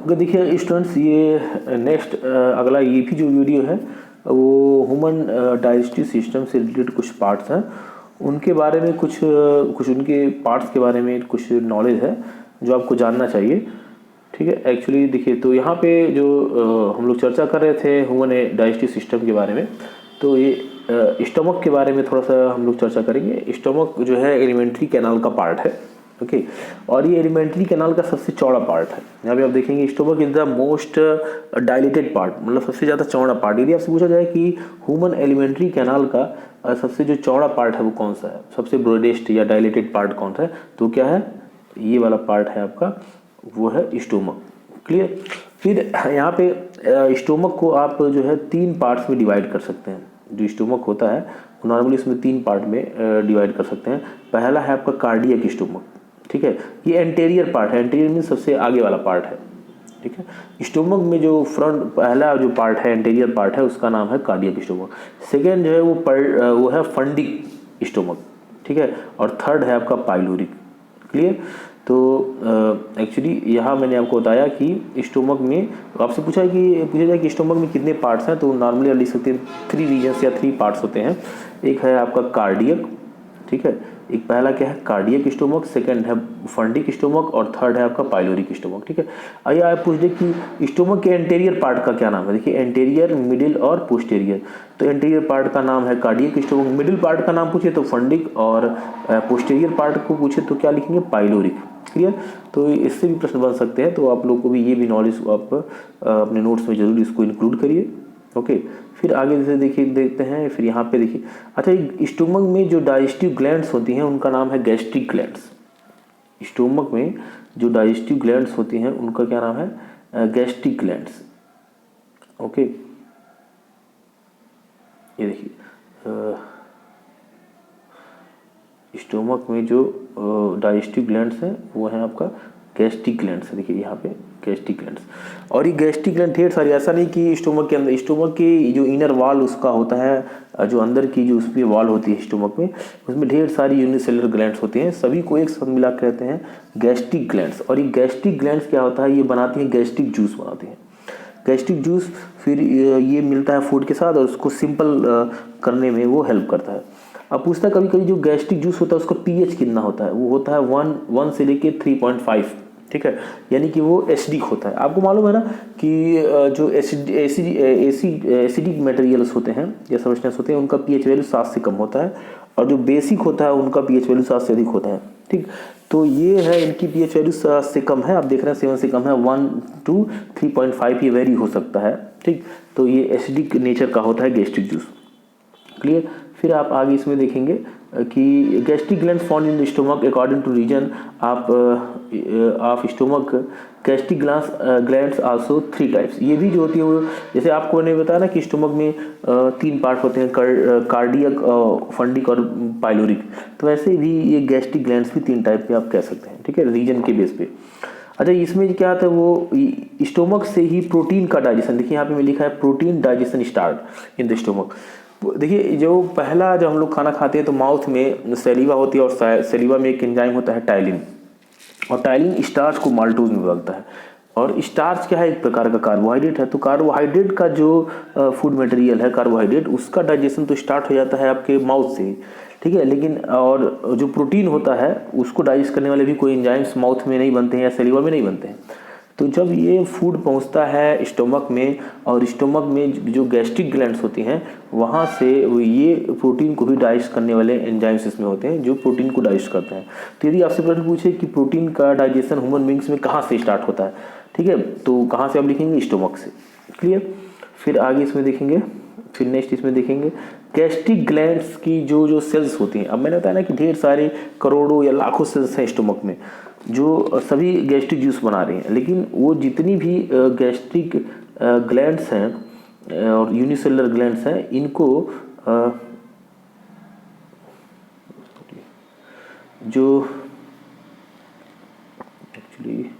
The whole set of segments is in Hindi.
देखिए स्टूडेंट्स, ये नेक्स्ट अगला ये भी जो वीडियो है वो ह्यूमन डाइजेस्टिव सिस्टम से रिलेटेड कुछ पार्ट्स हैं, उनके बारे में कुछ उनके पार्ट्स के बारे में कुछ नॉलेज है जो आपको जानना चाहिए। ठीक है, एक्चुअली देखिए तो यहाँ पे जो हम लोग चर्चा कर रहे थे ह्यूमन डाइजेस्टिव सिस्टम के बारे में, तो ये स्टमक के बारे में थोड़ा सा हम लोग चर्चा करेंगे। स्टमक जो है एलिमेंट्री कैनाल का पार्ट है। ओके, और ये एलिमेंट्री कैनाल का सबसे चौड़ा पार्ट है। यहाँ पे आप देखेंगे stomach is the most dilated part, मतलब सबसे ज़्यादा चौड़ा पार्ट। यदि आपसे पूछा जाए कि ह्यूमन एलिमेंट्री कैनाल का सबसे जो चौड़ा पार्ट है वो कौन सा है, सबसे ब्रॉडेस्ट या डायलेटेड पार्ट कौन सा है, तो क्या है, ये वाला पार्ट है आपका, वो है स्टोमक। क्लियर। फिर यहाँ पे स्टोमक को आप जो है 3 पार्ट्स में डिवाइड कर सकते हैं। जो स्टोमक होता है नॉर्मली इसमें 3 पार्ट में डिवाइड कर सकते हैं। पहला है आपका कार्डियक स्टोमक। ठीक है, ये एंटेरियर पार्ट है, एंटेरियर मीन सबसे आगे वाला पार्ट है। ठीक है, स्टोमक में जो फ्रंट पहला जो पार्ट है एंटेरियर पार्ट है उसका नाम है कार्डियक स्टोमक। सेकेंड जो है वो है फंडिक स्टोमक। ठीक है, और थर्ड है आपका पाइलोरिक। क्लियर। तो एक्चुअली यहाँ मैंने आपको बताया कि स्टोमक में आपसे पूछा जाए कि स्टोमक में कितने पार्ट्स हैं, तो नॉर्मली आप लिख सकते हैं 3 रीजन्स या 3 पार्ट्स होते हैं। एक है आपका कार्डियक, ठीक है, एक पहला क्या है कार्डियक स्टोमक, सेकंड है फंडिक स्टोमक और थर्ड है आपका पाइलोरिक स्टोमक। ठीक है, आइए आप पूछ दे कि स्टोमक के एंटेरियर पार्ट का क्या नाम है। देखिए एंटेरियर, मिडिल और पोस्टेरियर। तो एंटेरियर पार्ट का नाम है कार्डियक स्टोमक, मिडिल पार्ट का नाम पूछे तो फंडिक और पोस्टेरियर पार्ट को पूछे तो क्या लिखेंगे, पाइलोरिक। क्लियर। तो इससे भी प्रश्न बन सकते हैं, तो आप लोग को भी ये भी नॉलेज आप अपने नोट्स में जरूर इसको इंक्लूड करिए। ओके, फिर आगे जैसे देखिए देखते हैं, फिर यहाँ पे देखिए, अच्छा स्टोमक में जो डाइजेस्टिव ग्लैंड्स होती हैं उनका नाम है गैस्ट्रिक ग्लैंड्स। स्टोमक में जो डाइजेस्टिव ग्लैंड्स होती हैं उनका क्या नाम है, गैस्ट्रिक ग्लैंड्स। ओके, ये देखिए स्टोमक में जो डाइजेस्टिव ग्लैंड्स हैं वो है आपका गैस्ट्रिक ग्लैंड्स। देखिए यहाँ पे गैस्ट्रिक ग्लैंड्स, और ये गैस्ट्रिक ग्लैंड ढेर सारी, ऐसा नहीं कि स्टोमक के अंदर, स्टोमक की जो इनर वॉल उसका होता है, जो अंदर की जो उसकी वॉल होती है स्टोमक में, उसमें ढेर सारी यूनिसेलुलर ग्लैंड्स होती हैं, सभी को एक साथ मिला के कहते हैं गैस्ट्रिक ग्लैंड्स। और ये गैस्ट्रिक ग्लैंड्स क्या होता है, ये बनाती हैं गैस्ट्रिक जूस बनाती हैं। गैस्ट्रिक जूस फिर ये मिलता है फूड के साथ और उसको सिंपल करने में वो हेल्प करता है। अब पूछता है कभी कभी जो गैस्ट्रिक जूस होता है उसका पीएच कितना होता है, वो होता है 1 से लेके 3.5। ठीक है, यानी कि वो एसिडिक होता है। आपको मालूम है ना कि जो एसिडिक मटेरियल्स होते हैं या सब्सटेंस होते हैं उनका पीएच वैल्यू 7 से कम होता है, और जो बेसिक होता है उनका पीएच वैल्यू 7 से अधिक होता है। ठीक, तो ये है इनकी पीएच वैल्यू 7 से कम है, आप देख रहे हैं 7 से कम है, 1 to 3.5 ये वेरी हो सकता है। ठीक, तो ये एसिडिक नेचर का होता है गैस्ट्रिक जूस। क्लियर। फिर आप आगे इसमें देखेंगे कि gastric gland found in the stomach according to region of stomach. Gastric glands also 3 types. ये भी जो होती है वो, जैसे आपको मैंने बताया ना कि स्टोमक में 3 पार्ट होते हैं, कार्डियक, फंडिक और पाइलोरिक, तो वैसे भी ये गैस्ट्रिक ग्लैंड्स भी 3 टाइप के आप कह सकते हैं। ठीक है, रीजन के बेस पे। अच्छा, इसमें क्या आता है, वो स्टोमक से ही प्रोटीन का डाइजेशन, देखिए यहाँ पे मैं लिखा है protein digestion start in the stomach. देखिए जो पहला जब हम लोग खाना खाते हैं तो माउथ में सेलिवा होती है, और सेलिवा में एक एंजाइम होता है टाइलिन, और टाइलिन स्टार्च को माल्टोज में बदलता है। और स्टार्च क्या है, एक प्रकार का कार्बोहाइड्रेट है। तो कार्बोहाइड्रेट का जो फूड मटेरियल है कार्बोहाइड्रेट, उसका डाइजेशन तो स्टार्ट हो जाता है आपके माउथ से ही। ठीक है, लेकिन और जो प्रोटीन होता है उसको डाइजेस्ट करने वाले भी कोई एंजाइम्स माउथ में नहीं बनते हैं या सेलिवा में नहीं बनते हैं। तो जब ये फूड पहुंचता है स्टोमक में, और स्टोमक में जो गैस्ट्रिक ग्लैंड्स होती हैं वहाँ से ये प्रोटीन को भी डाइजेस्ट करने वाले एंजाइम्स इसमें होते हैं जो प्रोटीन को डाइजेस्ट करते हैं। तो यदि आपसे प्रश्न पूछे कि प्रोटीन का डाइजेशन ह्यूमन बींग्स में कहाँ से स्टार्ट होता है, ठीक है, तो कहाँ से आप लिखेंगे, स्टोमक से। क्लियर। फिर आगे इसमें देखेंगे, फिर नेक्स्ट इसमें देखेंगे गैस्ट्रिक ग्लैंड्स की जो जो सेल्स होती हैं। अब मैंने बताया ना कि ढेर सारे करोड़ों या लाखों सेल्स हैं स्टोमक में जो सभी गैस्ट्रिक जूस बना रहे हैं, लेकिन वो जितनी भी गैस्ट्रिक ग्लैंड्स हैं और यूनिसेलुलर ग्लैंड्स हैं, इनको जो एक्चुअली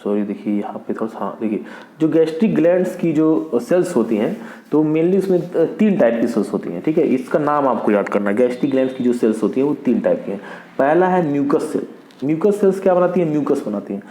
सॉरी देखिए यहाँ पे थोड़ा सा, हाँ देखिए जो गैस्ट्रिक ग्लैंड्स की जो सेल्स होती हैं तो मेनली उसमें 3 टाइप की सेल्स होती हैं, ठीक है। इसका नाम आपको याद करना है। गैस्ट्रिक ग्लैंड्स की जो सेल्स होती हैं वो 3 टाइप की हैं। पहला है म्यूकस सेल। म्यूकस सेल्स क्या बनाती है? म्यूकस बनाती हैं,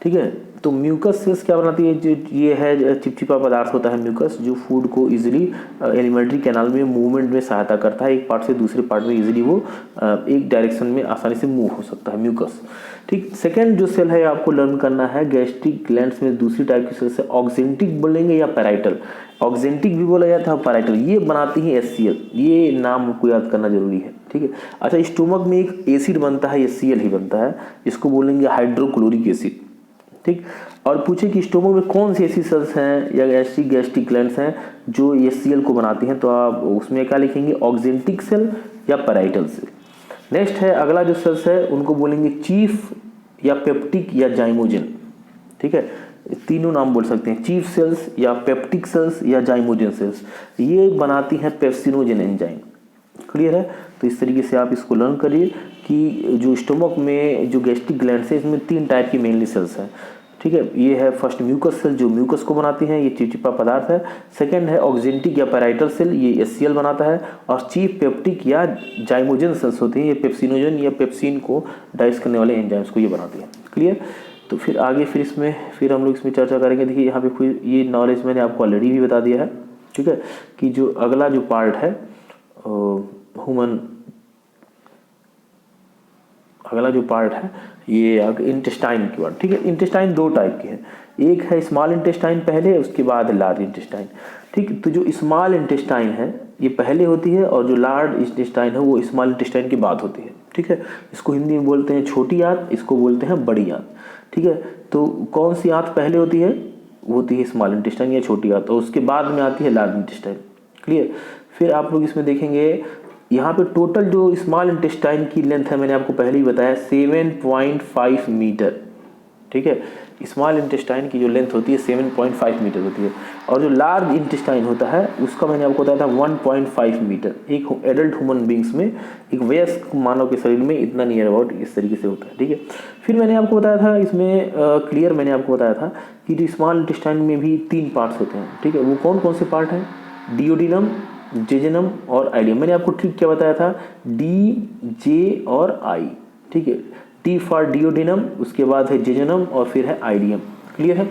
ठीक है। तो म्यूकस सेल्स क्या बनाती है? जो ये है चिपचिपा पदार्थ होता है म्यूकस, जो फूड को इजीली एलिमेंट्री कैनाल में मूवमेंट में सहायता करता है। एक पार्ट से दूसरे पार्ट में इजीली वो एक डायरेक्शन में आसानी से मूव हो सकता है, म्यूकस, ठीक। सेकेंड जो सेल है आपको लर्न करना है, गैस्ट्रिक ग्लैंड्स में दूसरी टाइप की सेल से ऑक्जेंटिक बोलेंगे या पैराइटल। ऑक्जेंटिक भी बोला जाता है, पैराइटल। ये बनाती है HCl। ये नाम आपको याद करना जरूरी है, ठीक है। अच्छा, स्टोमक में एक एसिड बनता है, HCl ही बनता है, इसको बोलेंगे हाइड्रोक्लोरिक एसिड, ठीक। और पूछे कि स्टोमक में कौन सी ऐसी सेल्स हैं या ऐसी गैस्ट्रिक ग्लैंड्स हैं जो HCl को बनाती हैं, तो आप उसमें क्या लिखेंगे? ऑक्जेंटिक सेल या पैराइटल सेल। नेक्स्ट है अगला जो सेल्स है उनको बोलेंगे चीफ या पेप्टिक या जाइमोजन, ठीक है। तीनों नाम बोल सकते हैं, चीफ सेल्स या पेप्टिक सेल्स या जाइमोजन सेल्स। ये बनाती हैं पेप्सिनोजन एंजाइम। क्लियर है? तो इस तरीके से आप इसको लर्न करिए कि जो स्टोमक में जो गैस्ट्रिक ग्लैंड्स है इसमें 3 टाइप की मेनली सेल्स हैं, ठीक है। ये है फर्स्ट म्यूकस सेल जो म्यूकस को बनाती हैं, ये चिपचिपा पदार्थ है। सेकंड है ऑक्जेंटिक या पैराइटल सेल, ये HCl बनाता है। और चीफ पेप्टिक या जाइमोजन सेल्स होती हैं, ये पेप्सिनोजन या पेप्सिन को डाइजेस्ट करने वाले एंजाइम्स को ये बनाती है। क्लियर? तो फिर आगे फिर हम लोग इसमें चर्चा करेंगे। देखिए यहाँ पे ये नॉलेज मैंने आपको ऑलरेडी भी बता दिया है, ठीक है, कि जो अगला जो पार्ट है ह्यूमन, अगला जो पार्ट है ये इंटेस्टाइन की बात, ठीक है। इंटेस्टाइन 2 टाइप के हैं, एक है स्मॉल इंटेस्टाइन पहले, उसके बाद लार्ज इंटेस्टाइन, ठीक। तो जो स्मॉल इंटेस्टाइन है ये पहले होती है और जो लार्ज इंटेस्टाइन है वो स्मॉल इंटेस्टाइन के बाद होती है, ठीक है। इसको हिंदी में बोलते हैं छोटी आंत, इसको बोलते हैं बड़ी आंत, ठीक है। तो कौन सी आंत पहले होती है? वो होती है स्मॉल इंटेस्टाइन या छोटी आंत, और उसके बाद में आती है लार्ज इंटेस्टाइन। क्लियर? फिर आप लोग इसमें देखेंगे यहाँ पे टोटल जो स्मॉल इंटेस्टाइन की लेंथ है मैंने आपको पहले ही बताया 7.5 मीटर, ठीक है। स्मॉल इंटेस्टाइन की जो लेंथ होती है 7.5 मीटर होती है, और जो लार्ज इंटेस्टाइन होता है उसका मैंने आपको बताया था 1.5 मीटर। एक एडल्ट ह्यूमन बींग्स में, एक वयस्क मानव के शरीर में इतना नियर अबाउट इस तरीके से होता है, ठीक है। फिर मैंने आपको बताया था इसमें क्लियर मैंने आपको बताया था कि जो स्मॉल इंटेस्टाइन में भी 3 पार्ट्स होते हैं, ठीक है। वो कौन कौन से पार्ट हैं? डिओडिनम, जेजुनम और आइलियम। मैंने आपको ट्रिक क्या बताया था? D, J और I, ठीक है। D फॉर डिओडिनम, उसके बाद है जेजुनम और फिर है आइलियम। क्लियर है?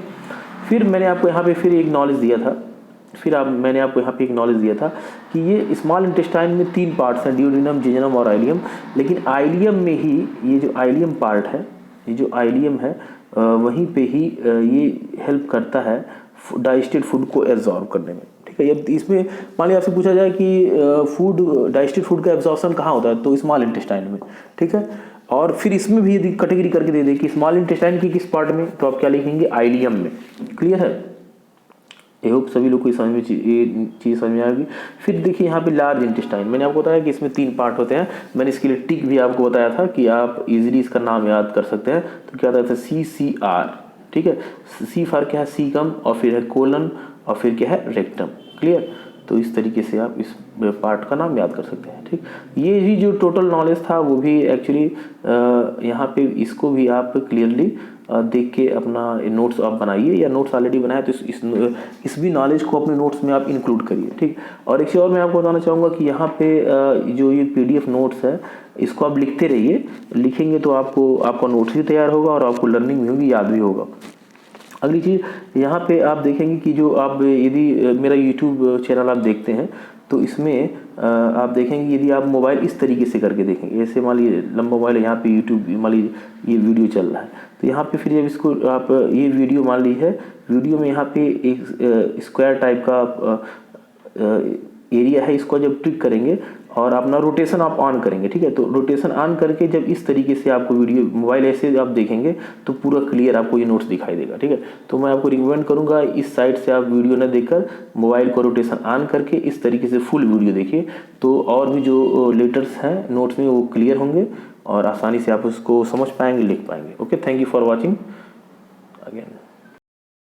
फिर मैंने आपको यहाँ पे फिर एक नॉलेज दिया था, मैंने आपको यहाँ पे एक नॉलेज दिया था कि ये स्मॉल इंटेस्टाइन में 3 पार्ट्स हैं, डिओडिनम, जेजुनम और आइलियम। लेकिन आइलियम में ही ये जो आइलियम पार्ट है, ये जो आइलियम है वहीं पे ही ये हेल्प करता है डाइजेस्टेड फूड को एब्जॉर्ब करने में, ठीक है। अब इसमें मान लिया आपसे पूछा जाए कि फूड, डाइजेस्टेड फूड का एब्जॉर्प्शन कहाँ होता है, तो स्मॉल इंटेस्टाइन में, ठीक है। और फिर इसमें भी यदि कैटेगरी करके दे दे कि स्मॉल इंटेस्टाइन की किस पार्ट में, तो आप क्या लिखेंगे? आइलियम में। क्लियर है? आई होप सभी लोग को ये चीज़ समझ में आएगी। फिर देखिए यहाँ पे लार्ज इंटेस्टाइन, मैंने आपको बताया कि इसमें 3 पार्ट होते हैं। मैंने इसके लिए टिक भी आपको बताया था कि आप इजीली इसका नाम याद कर सकते हैं। तो क्या होता है? CCR, ठीक है। सी फॉर क्या है? सीकम, और फिर है कोलन, और फिर क्या है? रेक्टम। क्लियर? तो इस तरीके से आप इस पार्ट का नाम याद कर सकते हैं, ठीक। ये ही जो टोटल नॉलेज था वो भी एक्चुअली यहाँ पे इसको भी आप क्लियरली देख के अपना नोट्स आप बनाइए, या नोट्स ऑलरेडी बनाए तो इस भी नॉलेज को अपने नोट्स में आप इंक्लूड करिए, ठीक। और एक चीज़ और मैं आपको बताना चाहूँगा कि यहाँ पे जो ये PDF नोट्स है इसको आप लिखते रहिए। लिखेंगे तो आपका नोट्स भी तैयार होगा और आपको लर्निंग भी होगी, याद भी होगा। अगली चीज़ यहाँ पे आप देखेंगे कि जो आप यदि मेरा YouTube चैनल आप देखते हैं तो इसमें आप देखेंगे यदि आप मोबाइल इस तरीके से करके देखेंगे, ऐसे मान लीजिए लंबा मोबाइल है, यहाँ पे YouTube मान लीजिए ये वीडियो चल रहा है, तो यहाँ पे फिर जब इसको आप ये वीडियो मान लीजिए है, वीडियो में यहाँ पे एक स्क्वायर टाइप का एरिया है, इसको जब क्लिक करेंगे और अपना रोटेशन आप ऑन करेंगे, ठीक है। तो रोटेशन ऑन करके जब इस तरीके से आपको वीडियो मोबाइल ऐसे आप देखेंगे तो पूरा क्लियर आपको ये नोट्स दिखाई देगा, ठीक है। तो मैं आपको रिकमेंड करूंगा इस साइड से आप वीडियो न देखकर मोबाइल को रोटेशन ऑन करके इस तरीके से फुल वीडियो देखिए, तो और भी जो लेटर्स हैं नोट्स में वो क्लियर होंगे और आसानी से आप उसको समझ पाएंगे, लिख पाएंगे। Okay, thank you for watching again.